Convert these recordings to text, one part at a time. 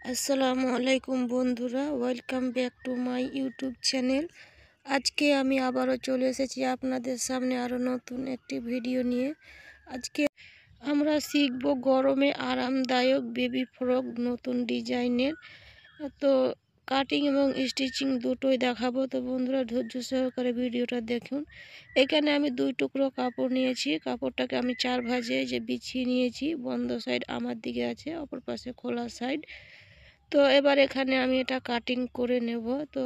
আসসালামু আলাইকুম বন্ধুরা, welcome back to my YouTube channel. আজকে আমি আবারও চলে এসেছি আপনাদের সামনে আরও নতুন একটি ভিডিও নিয়ে। আজকে আমরা শিখব গরমে আরামদায়ক বেবি ফ্রক নতুন ডিজাইনের। তো কাটিং এবং স্টিচিং দুটোই দেখাবো। তো বন্ধুরা ধৈর্য সহকারে ভিডিওটা দেখুন। এখানে আমি 2 টুকরো কাপড় নিয়েছি। কাপড়টাকে আমি 4 ভাঁজে যে বিছিয়ে নিয়েছি। বন্ধ সাইড আমার দিকে আছে, অপর পাশে খোলা সাইড। তো এবার এখানে আমি এটা কাটিং করে নেব। তো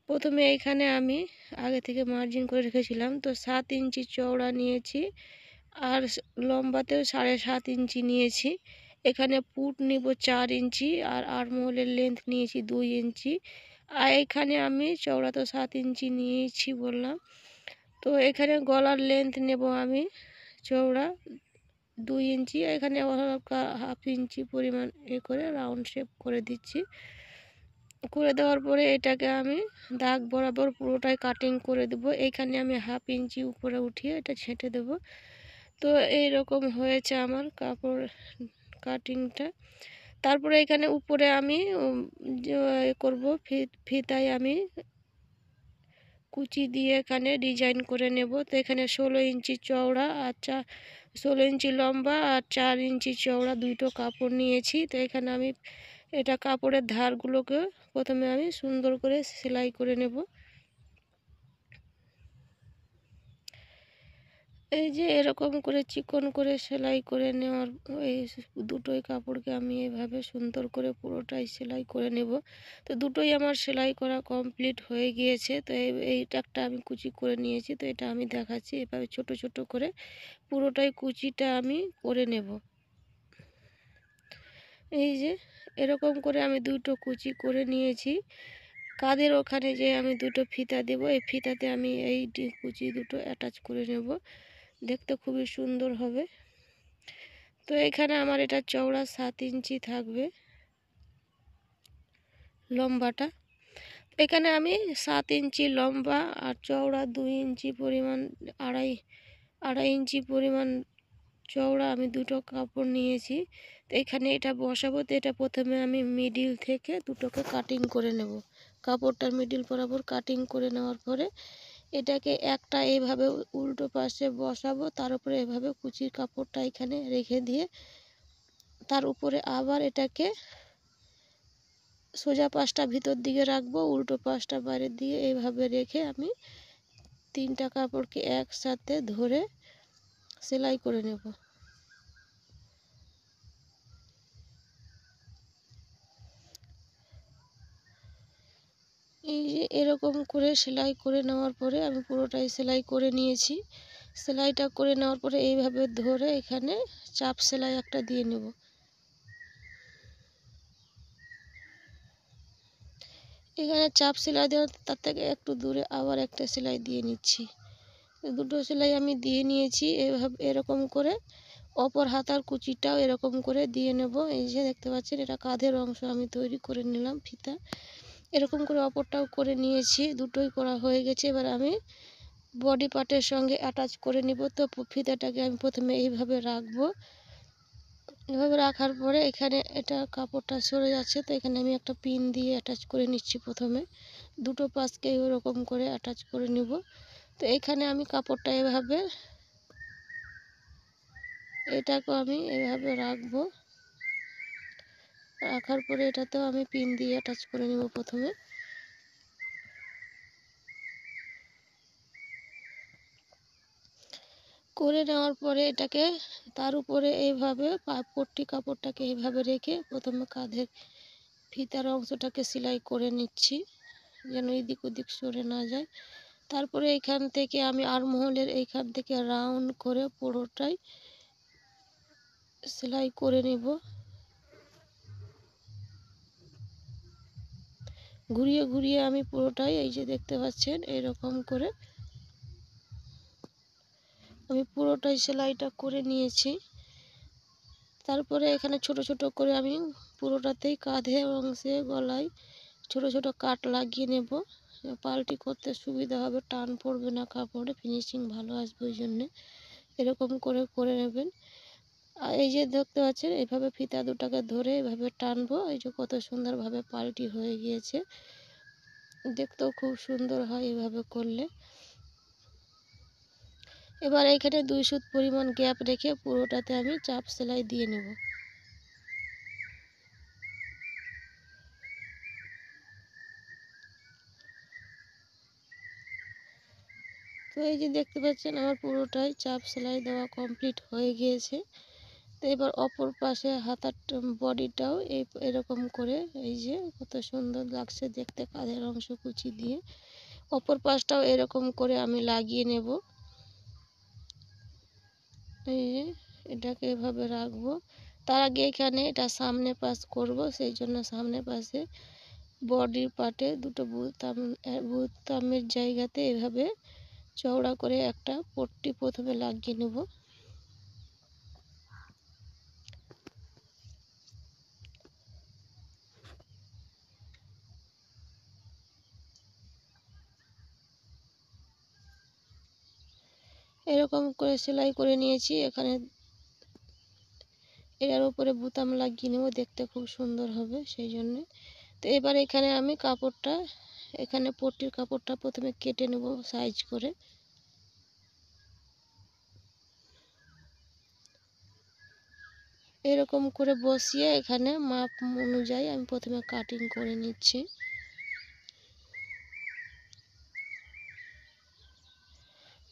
প্রথমে এখানে আমি আগে থেকে মার্জিন করে রেখেছিলাম। তো 7 ইঞ্চি চওড়া নিয়েছি, আর লম্বাতেও 7.5 ইঞ্চি নিয়েছি। এখানে পুট নিব 4 ইঞ্চি, আর আর্মহোলের লেন্থ নিয়েছি 2 ইঞ্চি। আর এখানে আমি চওড়া তো 7 ইঞ্চি নিয়েছি বললাম। তো এখানে গলার লেন্থ নেব আমি চওড়া 2 ইঞ্চি। এখানে হালকা 1/2 ইঞ্চি পরিমাণ করে রাউন্ড শেপ করে দিচ্ছি। করে দেওয়ার পরে এটাকে আমি দাগ বরাবর পুরোটাই কাটিং করে দেব। এইখানে আমি 1/2 ইঞ্চি উপরে উঠিয়ে এটা ছেঁটে দেব। তো এই রকম হয়েছে আমার কাপড় কাটিংটা। তারপরে এখানে উপরে আমি করব ফিতায় আমি কুচি দিয়ে এখানে ডিজাইন করে নেব। তো এখানে 16 ইঞ্চি চওড়া আর 16 ইঞ্চি লম্বা আর 4 ইঞ্চি চওড়া দুটো কাপড় নিয়েছি। তো এখানে আমি এটা কাপড়ের ধারগুলোকে প্রথমে আমি সুন্দর করে সেলাই করে নেব। এই যে এরকম করে চিকন করে সেলাই করে নেওয়ার এই দুটোই কাপড়কে আমি এইভাবে সুন্দর করে পুরোটাই সেলাই করে নেব। তো দুটোই আমার সেলাই করা কমপ্লিট হয়ে গিয়েছে। তো এইটা একটা আমি কুচি করে নিয়েছি। তো এটা আমি দেখাচ্ছি, এভাবে ছোট ছোট করে পুরোটাই কুচিটা আমি করে নেব। এই যে এরকম করে আমি দুটো কুচি করে নিয়েছি। কাঁধের ওখানে যে আমি দুটো ফিতা দেব, এই ফিতাতে আমি এই কুচি দুটো অ্যাটাচ করে নেব। দেখতে খুবই সুন্দর হবে। তো এখানে আমার এটা চওড়া 7 ইঞ্চি থাকবে লম্বাটা। এখানে আমি 7 ইঞ্চি লম্বা আর চওড়া 2 ইঞ্চি পরিমাণ, আড়াই ইঞ্চি পরিমাণ চওড়া আমি দুটো কাপড় নিয়েছি। তো এখানে এটা বসাবো। তো এটা প্রথমে আমি মিডিল থেকে দুটোকে কাটিং করে নেব। কাপড়টার মিডিল বরাবর কাটিং করে নেওয়ার পরে এটাকে একটা এইভাবে উল্টো পাশে বসাবো, তার উপরে এভাবে কুচির কাপড়টা এখানে রেখে দিয়ে তার উপরে আবার এটাকে সোজা পাশটা ভিতর দিকে রাখবো, উল্টো পাশটা বাইরের দিকে এইভাবে রেখে আমি 3টা কাপড়কে একসাথে ধরে সেলাই করে নেব। এই যে এরকম করে সেলাই করে নেওয়ার পরে আমি পুরোটাই সেলাই করে নিয়েছি। সেলাইটা করে নেওয়ার পরে এইভাবে ধরে এখানে চাপ সেলাই একটা দিয়ে নেব। এখানে চাপ সেলাই দেওয়ার তার থেকে একটু দূরে আবার একটা সেলাই দিয়ে নিচ্ছি। দুটো সেলাই আমি দিয়ে নিয়েছি। এভাবে এরকম করে অপর হাতার কুচিটাও এরকম করে দিয়ে নেব। এই যে দেখতে পাচ্ছেন, এটা কাঁধের অংশ আমি তৈরি করে নিলাম ফিতা। এরকম করে অপরটাও করে নিয়েছি, দুটোই করা হয়ে গেছে। এবার আমি বডি পার্টের সঙ্গে অ্যাটাচ করে নিব। তো ফিতাটাকে আমি প্রথমে এইভাবে রাখবো। এভাবে রাখার পরে এখানে এটা কাপড়টা সরে যাচ্ছে, তো এখানে আমি একটা পিন দিয়ে অ্যাটাচ করে নিচ্ছি। প্রথমে দুটো পাশকে ওরকম করে অ্যাটাচ করে নিব। তো এখানে আমি কাপড়টা এভাবে এটাকেও আমি এভাবে রাখবো। রাখার পরে এটাতেও আমি পিন দিয়ে অ্যাটাচ করে নিব প্রথমে। করে নেওয়ার পরে এটাকে তার উপরে এইভাবে পট্টি কাপড়টাকে এইভাবে রেখে প্রথমে কাঁধের ফিতার অংশটাকে সেলাই করে নিচ্ছি, যেন এদিক ওদিক সরে না যায়। তারপরে এখান থেকে আমি আর্মহোলের এইখান থেকে রাউন্ড করে পুরোটাই সেলাই করে নেব। ঘুরিয়ে ঘুরিয়ে আমি পুরোটাই, এই যে দেখতে পাচ্ছেন, এরকম করে আমি পুরোটাই সেলাইটা করে নিয়েছি। তারপরে এখানে ছোট ছোট করে আমি পুরোটাতেই কাঁধে অংশে গলায় ছোট ছোট কাট লাগিয়ে নেব। পাল্টি করতে সুবিধা হবে, টান পড়বে না কাপড়ে, ফিনিশিং ভালো আসবে। ওই জন্যে এরকম করে করে নেবেন। আর এই যে দেখতে পাচ্ছেন এইভাবে ফিতা দুটাকে ধরে এভাবে টানবো, এই যে কত সুন্দরভাবে পাল্টি হয়ে গিয়েছে, দেখতেও খুব সুন্দর হয় এভাবে করলে। এবার এখানে 2 সুত পরিমাণ গ্যাপ রেখে পুরোটাতে আমি চাপ সেলাই দিয়ে নেব। তো এই যে দেখতে পাচ্ছেন আমার পুরোটাই চাপ সেলাই দেওয়া কমপ্লিট হয়ে গিয়েছে। তো এবার অপর পাশে হাতার বডিটাও এরকম করে, এই যে কত সুন্দর লাগছে দেখতে কাঁধের অংশ কুচি দিয়ে, অপর পাশটাও এরকম করে আমি লাগিয়ে নেব। এই যে এটাকে এভাবে রাখবো। তার আগে এখানে এটা সামনে পাশ করব, সেই জন্য সামনে পাশে বডির পার্টে দুটো বুতামের জায়গাতে এভাবে চওড়া করে একটা পট্টি প্রথমে লাগিয়ে নেব। এরকম করে সেলাই করে নিয়েছি। এখানে এর উপরে বুতাম লাগিয়ে নেব, দেখতে খুব সুন্দর হবে সেই জন্য। তো এবার এখানে আমি কাপড়টা, এখানে পট্টির কাপড়টা প্রথমে কেটে নেব সাইজ করে। এরকম করে বসিয়ে এখানে মাপ অনুযায়ী আমি প্রথমে কাটিং করে নিচ্ছি।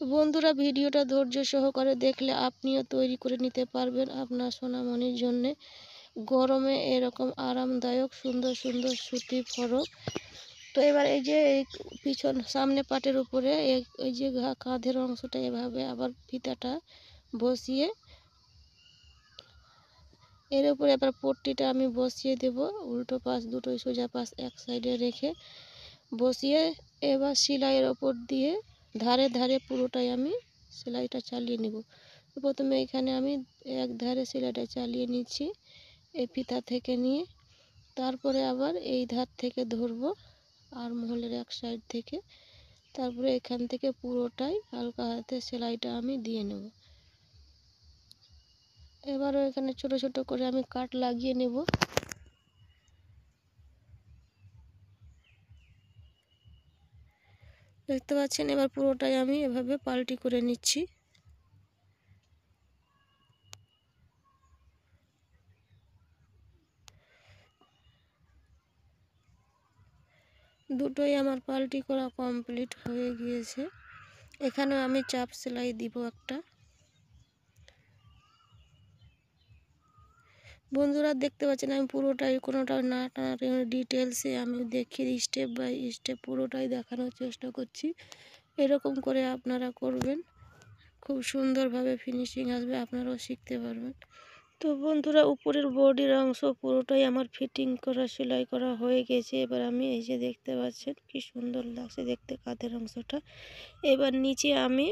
বন্ধুরা, ভিডিওটা ধৈর্য সহকারে দেখলে আপনিও তৈরি করে নিতে পারবেন আপনার সোনামণির জন্যে গরমে এরকম আরামদায়ক সুন্দর সুন্দর সুতি ফরক। তো এবার এই যে এই পিছন সামনে পাটের উপরে এই যে কাঁধের অংশটা এভাবে আবার ফিতাটা বসিয়ে এর উপরে এবার পট্টিটা আমি বসিয়ে দেব, উল্টো পাশ দুটোই সোজা পাশ এক সাইডে রেখে বসিয়ে এবার সেলাইয়ের ওপর দিয়ে ধারে ধারে পুরোটাই আমি সেলাইটা চালিয়ে নেব। প্রথমে এখানে আমি এক ধারে সেলাইটা চালিয়ে নিচ্ছি এই ফিতা থেকে নিয়ে, তারপরে আবার এই ধার থেকে ধরবো আর মহলের এক সাইড থেকে, তারপরে এখান থেকে পুরোটাই হালকা হাতে সেলাইটা আমি দিয়ে নেব। এবারও এখানে ছোট ছোট করে আমি কাট লাগিয়ে নেব। দেখতে পাচ্ছেন এবার পুরোটাই আমি এভাবে পাল্টি করে নিচ্ছি। দুটোই আমার পাল্টি করা কমপ্লিট হয়ে গিয়েছে। এখানেও আমি চাপ সেলাই দিব একটা। বন্ধুরা দেখতে পাচ্ছেন আমি পুরোটাই কোনোটা না টানাটানি ডিটেলসে আমি দেখিয়ে স্টেপ বাই স্টেপ পুরোটাই দেখানোর চেষ্টা করছি। এরকম করে আপনারা করবেন, খুব সুন্দরভাবে ফিনিশিং আসবে, আপনারাও শিখতে পারবেন। তো বন্ধুরা, উপরের বডির অংশ পুরোটাই আমার ফিটিং করা সেলাই করা হয়ে গেছে। এবার আমি এই যে দেখতে পাচ্ছেন কি সুন্দর লাগছে দেখতে কাঁধের অংশটা। এবার নিচে আমি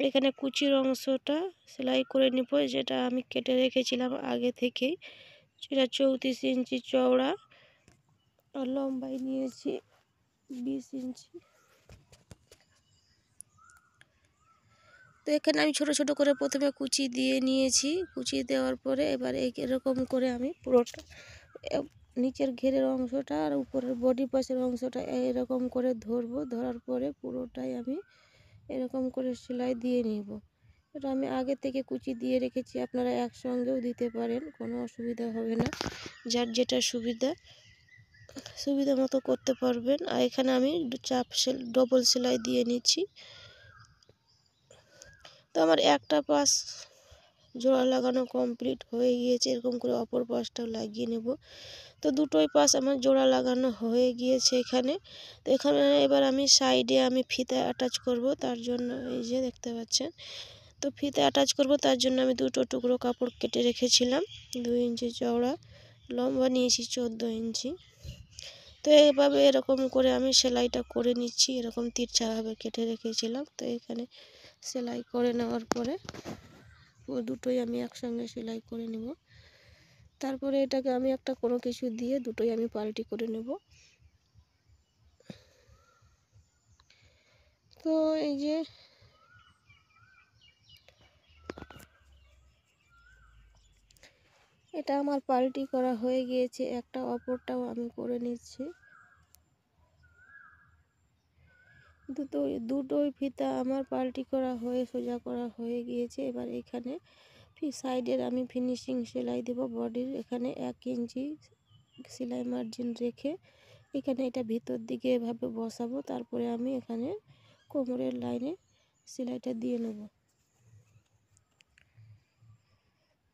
এখানে কুচির অংশটা সেলাই করে নিব, যেটা আমি কেটে রেখেছিলাম আগে থেকেই। সেটা 34 ইঞ্চি চওড়া আর লম্বাই নিয়েছি 20 ইঞ্চি। তো এখানে আমি ছোট ছোট করে প্রথমে কুচি দিয়ে নিয়েছি। কুচি দেওয়ার পরে এবার এরকম করে আমি পুরোটা নিচের ঘেরের অংশটা আর উপরের বডি পাশের অংশটা এরকম করে ধরবো। ধরার পরে পুরোটাই আমি এরকম করে সেলাই দিয়ে নিব। এটা আমি আগে থেকে কুচি দিয়ে রেখেছি, আপনারা একসঙ্গেও দিতে পারেন, কোনো অসুবিধা হবে না, যার যেটা সুবিধা মতো করতে পারবেন। আর এখানে আমি ডবল সেলাই দিয়ে নিচ্ছি। তো আমার একটা পাশ জোড়া লাগানো কমপ্লিট হয়ে গিয়েছে। এরকম করে অপর পাশটাও লাগিয়ে নেব। তো দুটোই পাশ আমার জোড়া লাগানো হয়ে গিয়েছে এখানে। তো এখানে এবার আমি সাইডে আমি ফিতা অ্যাটাচ করব, তার জন্য এই যে দেখতে পাচ্ছেন। তো ফিতা অ্যাটাচ করব, তার জন্য আমি দুটো টুকরো কাপড় কেটে রেখেছিলাম। 2 ইঞ্চি চওড়া, লম্বা নিয়েছি 14 ইঞ্চি। তো এইভাবে এরকম করে আমি সেলাইটা করে নিচ্ছি, এরকম তিরছাভাবে কেটে রেখেছিলাম। তো এখানে সেলাই করে নেওয়ার পরে দুটোই আমি একসঙ্গে সেলাই করে নেব। তারপরে এটাকে আমি একটা কোনো কিছু দিয়ে দুটোই আমি পাল্টি করে নেব। তো এই যে এটা আমার পাল্টি করা হয়ে গিয়েছে, একটা অপরটাও আমি করে নিচ্ছি। দুটোই ফিতা আমার পাল্টি করা হয়ে সোজা করা হয়ে গিয়েছে। এবার এখানে সাইডের আমি ফিনিশিং সেলাই দেব। বডির এখানে 1 ইঞ্চি সেলাই মার্জিন রেখে এখানে এটা ভিতর দিকে এভাবে বসাবো। তারপরে আমি এখানে কোমরের লাইনে সেলাইটা দিয়ে নেব।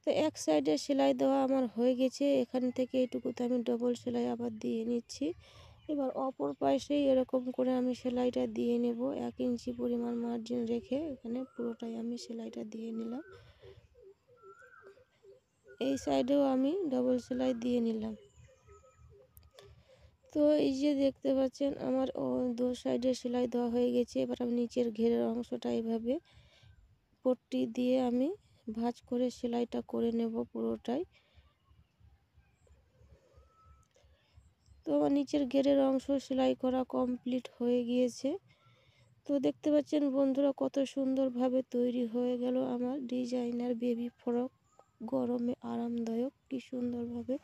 তো এক সাইডে সেলাই দেওয়া আমার হয়ে গেছে। এখান থেকে এইটুকুতে আমি ডবল সেলাই আবার দিয়ে নিচ্ছি। এবার অপর পাশেই এরকম করে আমি সেলাইটা দিয়ে নেব। 1 ইঞ্চি পরিমাণ মার্জিন রেখে এখানে পুরোটাই আমি সেলাইটা দিয়ে নিলাম। এই সাইডেও আমি ডবল সেলাই দিয়ে নিলাম। তো এই যে দেখতে পাচ্ছেন আমার দু সাইডে সেলাই দেওয়া হয়ে গেছে। এবার আমি নিচের ঘেরের অংশটা এইভাবে পট্টি দিয়ে আমি ভাঁজ করে সেলাইটা করে নেব পুরোটাই। তো আমার নিচের ঘেরের অংশ সেলাই করা কমপ্লিট হয়ে গিয়েছে। তো দেখতে পাচ্ছেন বন্ধুরা কত সুন্দরভাবে তৈরি হয়ে গেল আমার ডিজাইনার বেবি ফ্রক। গরমে আরামদায়ক, কি সুন্দরভাবে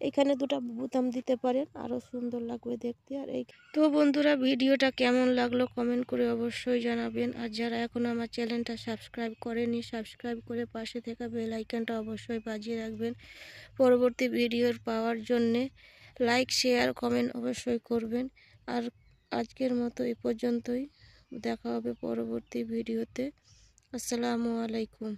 এখানে দুটো বোতাম দিতে পারেন, আরও সুন্দর লাগবে দেখতে। আর এই তো বন্ধুরা ভিডিওটা কেমন লাগলো কমেন্ট করে অবশ্যই জানাবেন। আর যারা এখনও আমার চ্যানেলটা সাবস্ক্রাইব করেনি, সাবস্ক্রাইব করে পাশে থাকা বেল আইকনটা অবশ্যই বাজিয়ে রাখবেন পরবর্তী ভিডিওর পাওয়ার জন্যে। লাইক শেয়ার কমেন্ট অবশ্যই করবেন। আর আজকের মতো এই পর্যন্তই, দেখা হবে পরবর্তী ভিডিওতে। আসসালামু আলাইকুম।